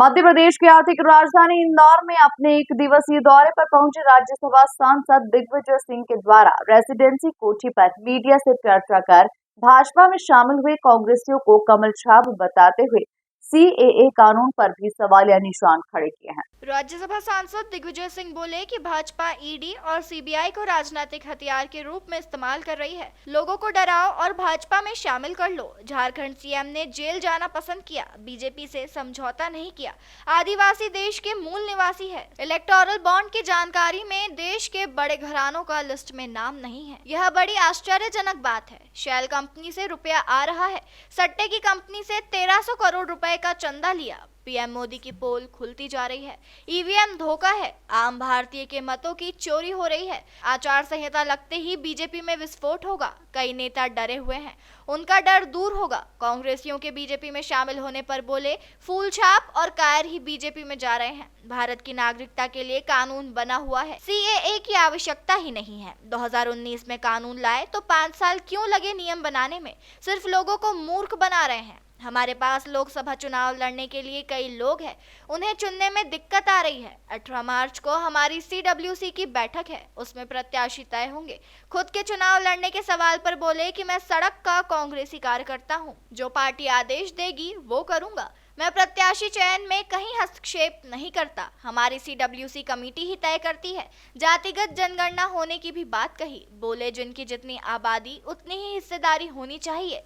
मध्य प्रदेश की आर्थिक राजधानी इंदौर में अपने एक दिवसीय दौरे पर पहुंचे राज्यसभा सांसद दिग्विजय सिंह के द्वारा रेसिडेंसी कोठी पर मीडिया से चर्चा कर भाजपा में शामिल हुए कांग्रेसियों को कमल छाप बताते हुए सीएए कानून पर भी सवालिया निशान खड़े किए हैं। राज्यसभा सांसद दिग्विजय सिंह बोले कि भाजपा ईडी और सीबीआई को राजनीतिक हथियार के रूप में इस्तेमाल कर रही है। लोगों को डराओ और भाजपा में शामिल कर लो। झारखंड सीएम ने जेल जाना पसंद किया, बीजेपी से समझौता नहीं किया। आदिवासी देश के मूल निवासी है। इलेक्टोरल बॉन्ड की जानकारी में देश के बड़े घरानों का लिस्ट में नाम नहीं है। यह बड़ी आश्चर्यजनक बात है। शेल कंपनी से रुपया आ रहा है। सट्टे की कंपनी से 1300 करोड़ रुपए का चंदा लिया। पीएम मोदी की पोल खुलती जा रही है। ईवीएम धोखा है। आम भारतीय के मतों की चोरी हो रही है। आचार संहिता लगते ही बीजेपी में विस्फोट होगा। कई नेता डरे हुए हैं, उनका डर दूर होगा। कांग्रेसियों के बीजेपी में शामिल होने पर बोले फूल छाप और कायर ही बीजेपी में जा रहे हैं। भारत की नागरिकता के लिए कानून बना हुआ है, सीएए की आवश्यकता ही नहीं है। 2019 में कानून लाए तो 5 साल क्यों लगे नियम बनाने में? सिर्फ लोगों को मूर्ख बना रहे हैं। हमारे पास लोकसभा चुनाव लड़ने के लिए कई लोग हैं, उन्हें चुनने में दिक्कत आ रही है। 18 मार्च को हमारी सीडब्ल्यूसी की बैठक है, उसमें प्रत्याशी तय होंगे। खुद के चुनाव लड़ने के सवाल पर बोले कि मैं सड़क का कांग्रेसी कार्यकर्ता हूं, जो पार्टी आदेश देगी वो करूंगा। मैं प्रत्याशी चयन में कहीं हस्तक्षेप नहीं करता, हमारी सीडब्ल्यूसी कमेटी ही तय करती है। जातिगत जनगणना होने की भी बात कही। बोले जिनकी जितनी आबादी उतनी ही हिस्सेदारी होनी चाहिए।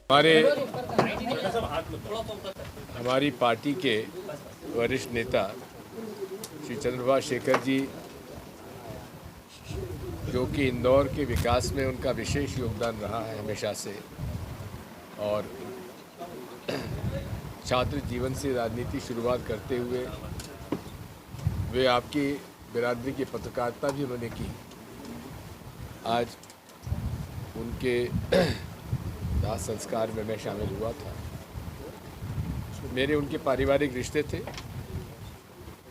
हमारी पार्टी के वरिष्ठ नेता श्री चंद्रबाबू शेखर जी, जो कि इंदौर के विकास में उनका विशेष योगदान रहा है हमेशा से, और छात्र जीवन से राजनीति शुरुआत करते हुए वे आपकी बिरादरी की पत्रकारिता भी उन्होंने की। आज उनके दाह संस्कार में मैं शामिल हुआ था। मेरे उनके पारिवारिक रिश्ते थे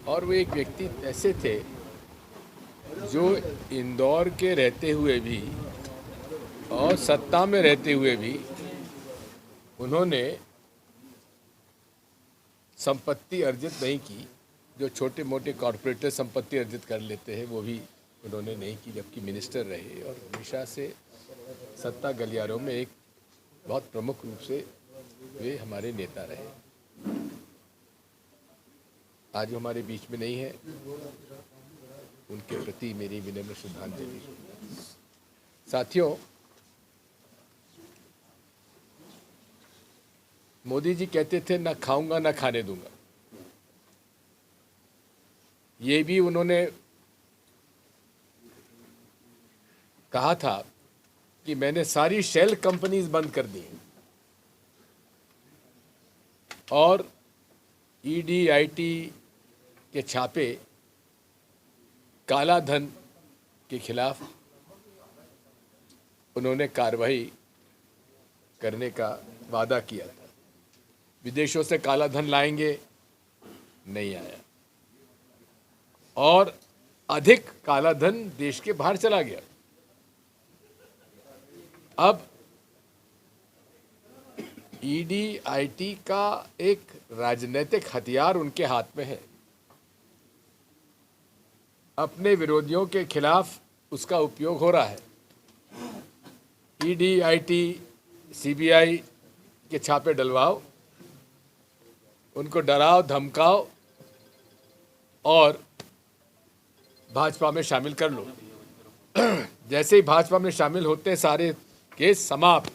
और वो एक व्यक्ति ऐसे थे जो इंदौर के रहते हुए भी और सत्ता में रहते हुए भी उन्होंने संपत्ति अर्जित नहीं की। जो छोटे मोटे कॉरपोरेटर संपत्ति अर्जित कर लेते हैं वो भी उन्होंने नहीं की, जबकि मिनिस्टर रहे और हमेशा से सत्ता गलियारों में एक बहुत प्रमुख रूप से वे हमारे नेता रहे। आज वो हमारे बीच में नहीं है, उनके प्रति मेरी विनम्र श्रद्धांजलि। साथियों, मोदी जी कहते थे ना खाऊंगा ना खाने दूंगा। ये भी उन्होंने कहा था कि मैंने सारी शेल कंपनीज बंद कर दी और ईडी आईटी के छापे काला धन के खिलाफ उन्होंने कार्रवाई करने का वादा किया था। विदेशों से काला धन लाएंगे, नहीं आया, और अधिक काला धन देश के बाहर चला गया। अब ईडी आईटी का एक राजनीतिक हथियार उनके हाथ में है। अपने विरोधियों के खिलाफ उसका उपयोग हो रहा है। ईडी आईटी सीबीआई के छापे डलवाओ, उनको डराओ धमकाओ और भाजपा में शामिल कर लो। जैसे ही भाजपा में शामिल होते हैं सारे केस समाप्त।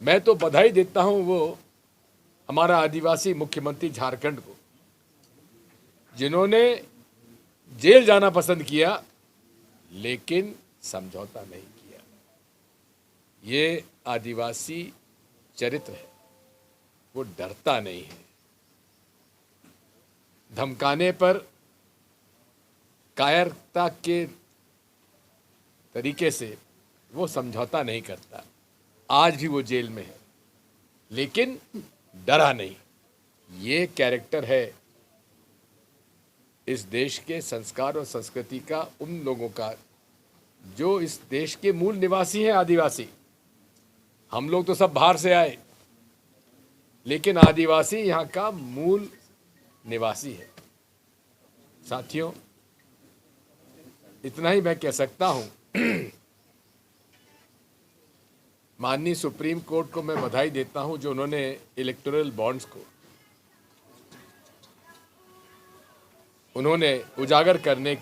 मैं तो बधाई देता हूं वो हमारा आदिवासी मुख्यमंत्री झारखंड को, जिन्होंने जेल जाना पसंद किया लेकिन समझौता नहीं किया। ये आदिवासी चरित्र है, वो डरता नहीं है। धमकाने पर कायरता के तरीके से वो समझौता नहीं करता। आज भी वो जेल में है लेकिन डरा नहीं। ये कैरेक्टर है इस देश के संस्कार और संस्कृति का, उन लोगों का जो इस देश के मूल निवासी हैं, आदिवासी। हम लोग तो सब बाहर से आए, लेकिन आदिवासी यहाँ का मूल निवासी है। साथियों, इतना ही मैं कह सकता हूं। माननीय सुप्रीम कोर्ट को मैं बधाई देता हूं जो उन्होंने इलेक्टोरल बॉन्ड्स को उन्होंने उजागर करने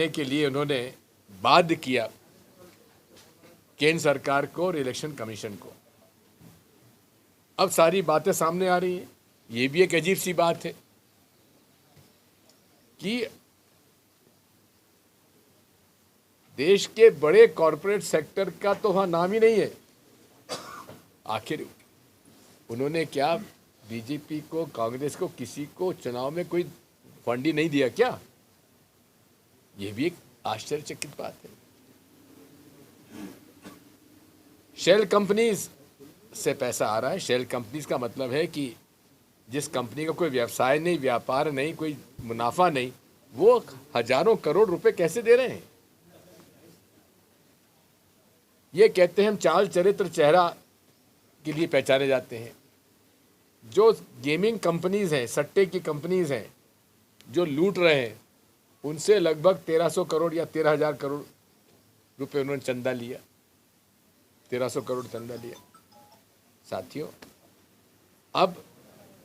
के लिए उन्होंने बाध्य किया केंद्र सरकार को और इलेक्शन कमीशन को। अब सारी बातें सामने आ रही हैं। ये भी एक अजीब सी बात है कि देश के बड़े कॉरपोरेट सेक्टर का तो वहां नाम ही नहीं है। आखिर उन्होंने क्या बीजेपी को, कांग्रेस को, किसी को चुनाव में कोई फंड ही नहीं दिया क्या? ये भी एक आश्चर्यचकित बात है। शेल कंपनीज से पैसा आ रहा है। शेल कंपनीज का मतलब है कि जिस कंपनी का कोई व्यवसाय नहीं, व्यापार नहीं, कोई मुनाफा नहीं, वो हजारों करोड़ रुपए कैसे दे रहे हैं? ये कहते हैं हम चाल, चरित्र, चेहरा के लिए पहचाने जाते हैं। जो गेमिंग कंपनीज हैं, सट्टे की कंपनीज हैं, जो लूट रहे हैं, उनसे लगभग 1300 करोड़ या 13,000 करोड़ रुपए उन्होंने चंदा लिया। 1300 करोड़ चंदा लिया। साथियों, अब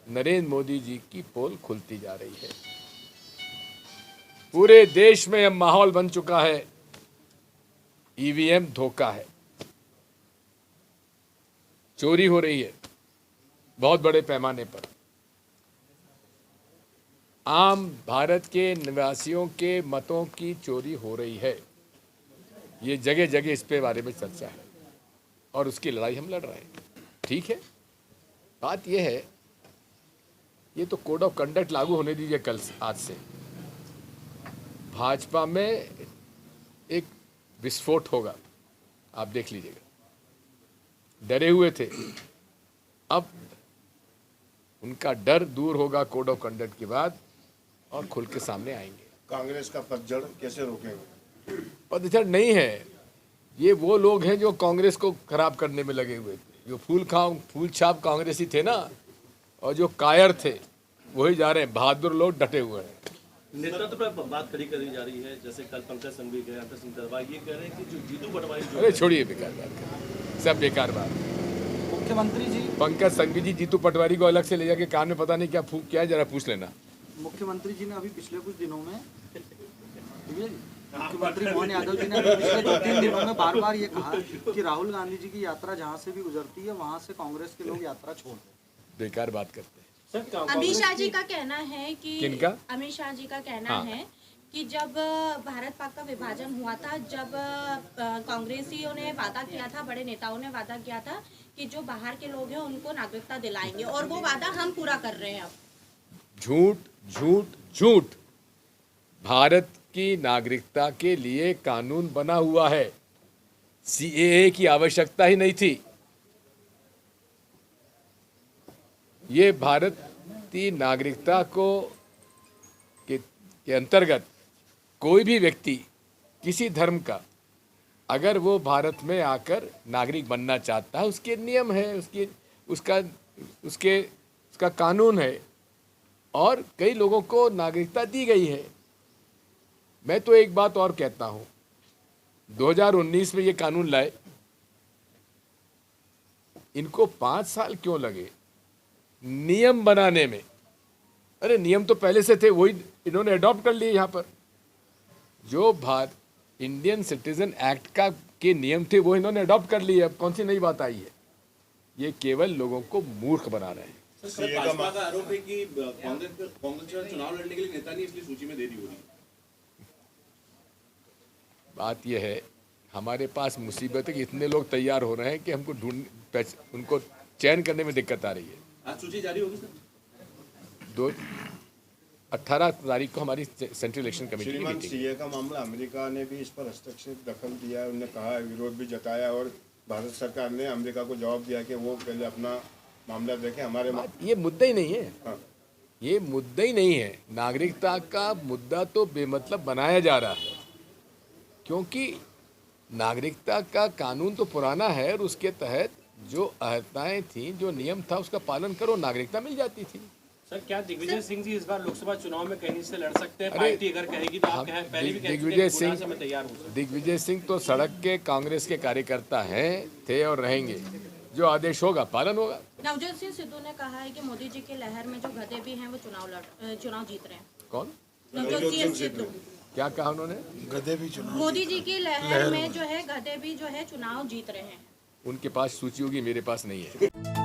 नरेंद्र मोदी जी की पोल खुलती जा रही है। पूरे देश में अब माहौल बन चुका है, ईवीएम धोखा है, चोरी हो रही है बहुत बड़े पैमाने पर। आम भारत के निवासियों के मतों की चोरी हो रही है। ये जगह जगह इस पे बारे में चर्चा है और उसकी लड़ाई हम लड़ रहे हैं। ठीक है, बात यह है, ये तो कोड ऑफ कंडक्ट लागू होने दीजिए कल से, आज से भाजपा में एक विस्फोट होगा, आप देख लीजिएगा। डरे हुए थे, अब उनका डर दूर होगा कोड ऑफ कंडक्ट के बाद और खुल के सामने आएंगे। कांग्रेस का पतझड़ कैसे रोकेंगे? पतझड़ नहीं है, ये वो लोग हैं जो कांग्रेस को खराब करने में लगे हुए थे। जो फूल छाप कांग्रेसी थे ना, और जो कायर थे, वही जा रहे हैं। बहादुर लोग डटे हुए हैं। नेतृत्व पर बात खड़ी करी जा रही है। जैसे कल पंकज संघवी गए, अंतर सिंह तरवा, ये कह रहे हैं कि जो जीतू पटवारी अरे छोड़िए, बेकार बात, सब बेकार बात। मुख्यमंत्री जी, पंकज संघवी जी जीतू पटवारी को अलग से ले जाके कान में पता नहीं क्या है, जरा पूछ लेना। मुख्यमंत्री जी ने अभी पिछले कुछ दिनों में, मुख्यमंत्री मोहन यादव जी ने अभी पिछले 2-3 दिनों में बार बार ये कहा कि राहुल गांधी जी की यात्रा जहां से भी गुजरती है वहां से कांग्रेस के लोग यात्रा छोड़ दें। बेकार बात करते हैं। अमित शाह जी का कहना है कि किनका? अमित शाह जी का कहना है कि जब भारत पाक का विभाजन हुआ था, जब कांग्रेसियों ने वादा किया था, बड़े नेताओं ने वादा किया था कि जो बाहर के लोग हैं उनको नागरिकता दिलाएंगे, और वो वादा हम पूरा कर रहे हैं। अब झूठ झूठ झूठ। भारत की नागरिकता के लिए कानून बना हुआ है। सीएए की आवश्यकता ही नहीं थी। ये भारतीय नागरिकता के अंतर्गत कोई भी व्यक्ति किसी धर्म का, अगर वो भारत में आकर नागरिक बनना चाहता है, उसके नियम है, उसका कानून है, और कई लोगों को नागरिकता दी गई है। मैं तो एक बात और कहता हूं, 2019 में ये कानून लाए, इनको 5 साल क्यों लगे नियम बनाने में? अरे नियम तो पहले से थे, वही इन्होंने अडॉप्ट कर लिए। यहाँ पर जो इंडियन सिटीजन एक्ट के नियम थे वो इन्होंने अडॉप्ट कर लिए। अब कौन सी नई बात आई है? ये केवल लोगों को मूर्ख बना रहे हैं। भाजपा का आरोप है कि कांग्रेस चुनाव लड़ने के लिए नेता नहीं, इसलिए सूची में दे दी हो रही है। बात यह है, हमारे पास मुसीबत है कि इतने लोग तैयार हो रहे हैं कि हमको उनको चयन करने में दिक्कत आ रही है। आज सूची जारी होगी सर? 18 तारीख को हमारी सेंट्रल इलेक्शन कमेटी की श्रीमान, मीटिंग। सीए का मामला, अमेरिका ने भी इस पर हस्तक्षेप दखल दिया है। उन्होंने कहा, विरोध भी जताया, और भारत सरकार ने अमेरिका को जवाब दिया कि वो पहले अपना मामला देखें। हमारे ये मुद्दा ही नहीं है। हाँ। ये मुद्दा ही नहीं है। नागरिकता का मुद्दा तो बेमतलब बनाया जा रहा है, क्योंकि नागरिकता का कानून तो पुराना है और उसके तहत जो अहर्ताएं थी, जो नियम था उसका पालन करो, नागरिकता मिल जाती थी। सर क्या दिग्विजय सिंह जी इस बार लोकसभा चुनाव में कहीं से लड़ सकते हैं? अरे, पार्टी अगर कहेगी तो आप पहले भी कह चुके हैं कि गुना से मैं तैयार हूँ। दिग्विजय सिंह तो सड़क के कांग्रेस के कार्यकर्ता हैं, थे और रहेंगे। जो आदेश होगा पालन होगा। नवजोत सिंह सिद्धू ने कहा है कि मोदी जी के लहर में जो गधे भी हैं वो चुनाव जीत रहे हैं। कौन? नवजोत सिंह सिद्धू। क्या कहा उन्होंने? गधे भी चुनाव मोदी जी की लहर में जो है गधे भी जो है चुनाव जीत रहे हैं। उनके पास सूची होगी, मेरे पास नहीं है।